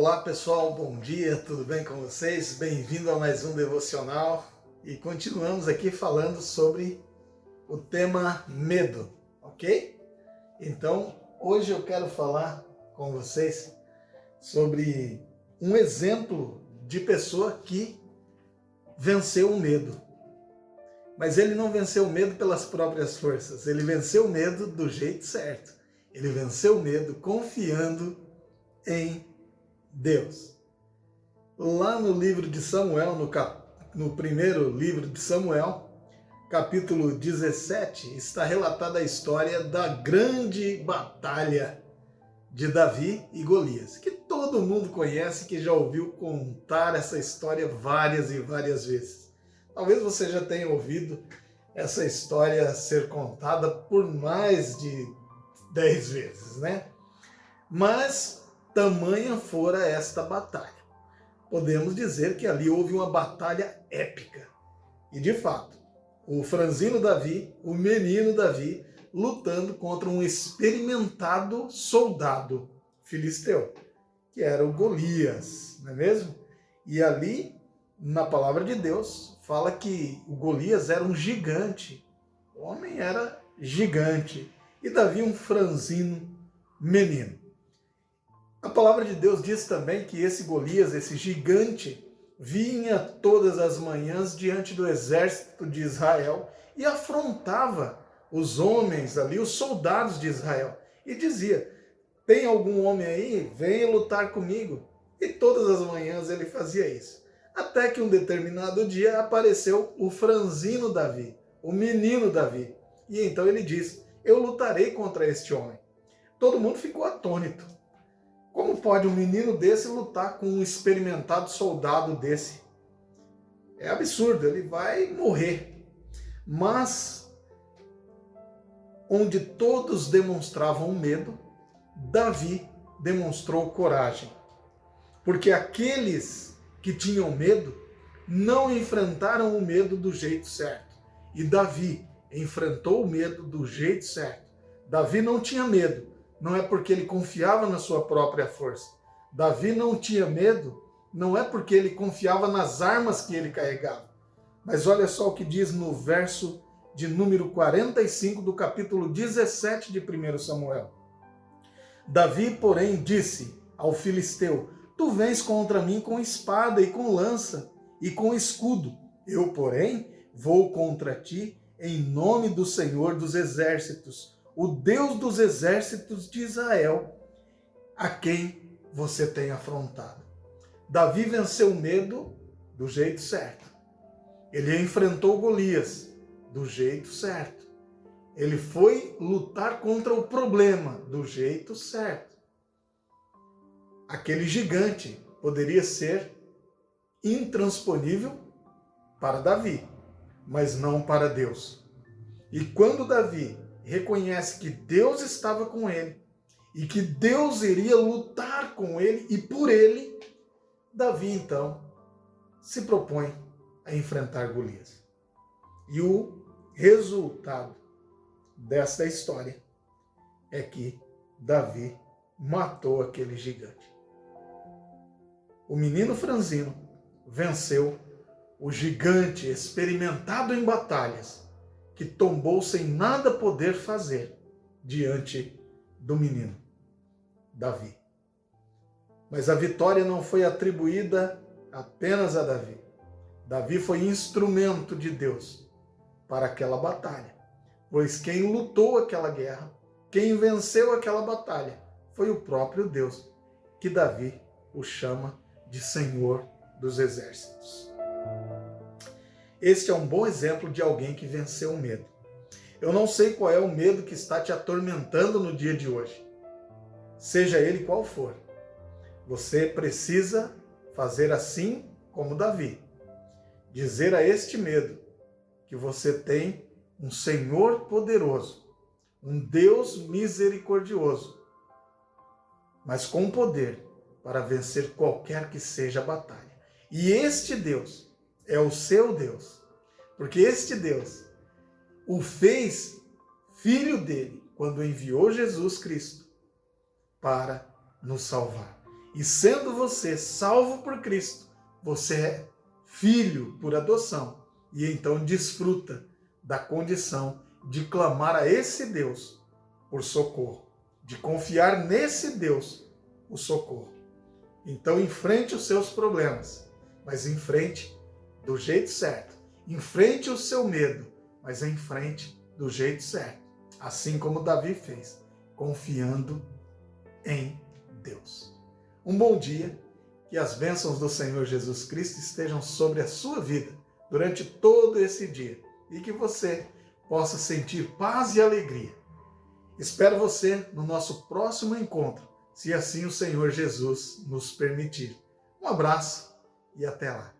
Olá pessoal, bom dia, tudo bem com vocês? Bem-vindo a mais um devocional e continuamos aqui falando sobre o tema medo, ok? Então, hoje eu quero falar com vocês sobre um exemplo de pessoa que venceu o medo. Mas ele não venceu o medo pelas próprias forças, ele venceu o medo do jeito certo. Ele venceu o medo confiando em Deus. Lá no livro de Samuel, no primeiro livro de Samuel, capítulo 17, está relatada a história da grande batalha de Davi e Golias, que todo mundo conhece, que já ouviu contar essa história várias e várias vezes. Talvez você já tenha ouvido essa história ser contada por mais de 10 vezes, né? Mas tamanha fora esta batalha. Podemos dizer que ali houve uma batalha épica. E de fato, o franzino Davi, o menino Davi, lutando contra um experimentado soldado filisteu, que era o Golias, não é mesmo? E ali, na palavra de Deus, fala que o Golias era um gigante. O homem era gigante. E Davi um franzino menino. A palavra de Deus diz também que esse Golias, esse gigante, vinha todas as manhãs diante do exército de Israel e afrontava os homens ali, os soldados de Israel, e dizia: tem algum homem aí? Venha lutar comigo. E todas as manhãs ele fazia isso. Até que um determinado dia apareceu o franzino Davi, o menino Davi. E então ele diz: eu lutarei contra este homem. Todo mundo ficou atônito. Como pode um menino desse lutar com um experimentado soldado desse? É absurdo, ele vai morrer. Mas, onde todos demonstravam medo, Davi demonstrou coragem. Porque aqueles que tinham medo não enfrentaram o medo do jeito certo. E Davi enfrentou o medo do jeito certo. Davi não tinha medo. Não é porque ele confiava na sua própria força. Davi não tinha medo, não é porque ele confiava nas armas que ele carregava. Mas olha só o que diz no verso de número 45 do capítulo 17 de 1 Samuel. Davi, porém, disse ao filisteu: tu vens contra mim com espada e com lança e com escudo. Eu, porém, vou contra ti em nome do Senhor dos exércitos, o Deus dos exércitos de Israel, a quem você tem afrontado. Davi venceu o medo do jeito certo. Ele enfrentou Golias do jeito certo. Ele foi lutar contra o problema do jeito certo. Aquele gigante poderia ser intransponível para Davi, mas não para Deus. E quando Davi reconhece que Deus estava com ele e que Deus iria lutar com ele e por ele, Davi então se propõe a enfrentar Golias. E o resultado desta história é que Davi matou aquele gigante. O menino franzino venceu o gigante experimentado em batalhas, que tombou sem nada poder fazer diante do menino Davi. Mas a vitória não foi atribuída apenas a Davi. Davi foi instrumento de Deus para aquela batalha, pois quem lutou aquela guerra, quem venceu aquela batalha, foi o próprio Deus, que Davi o chama de Senhor dos Exércitos. Este é um bom exemplo de alguém que venceu o medo. Eu não sei qual é o medo que está te atormentando no dia de hoje. Seja ele qual for, você precisa fazer assim como Davi. Dizer a este medo que você tem um Senhor poderoso, um Deus misericordioso, mas com poder para vencer qualquer que seja a batalha. E este Deus é o seu Deus, porque este Deus o fez filho dele quando enviou Jesus Cristo para nos salvar. E sendo você salvo por Cristo, você é filho por adoção. E então desfruta da condição de clamar a esse Deus por socorro, de confiar nesse Deus o socorro. Então enfrente os seus problemas, mas enfrente do jeito certo. Enfrente o seu medo, mas enfrente do jeito certo. Assim como Davi fez, confiando em Deus. Um bom dia, que as bênçãos do Senhor Jesus Cristo estejam sobre a sua vida durante todo esse dia e que você possa sentir paz e alegria. Espero você no nosso próximo encontro, se assim o Senhor Jesus nos permitir. Um abraço e até lá.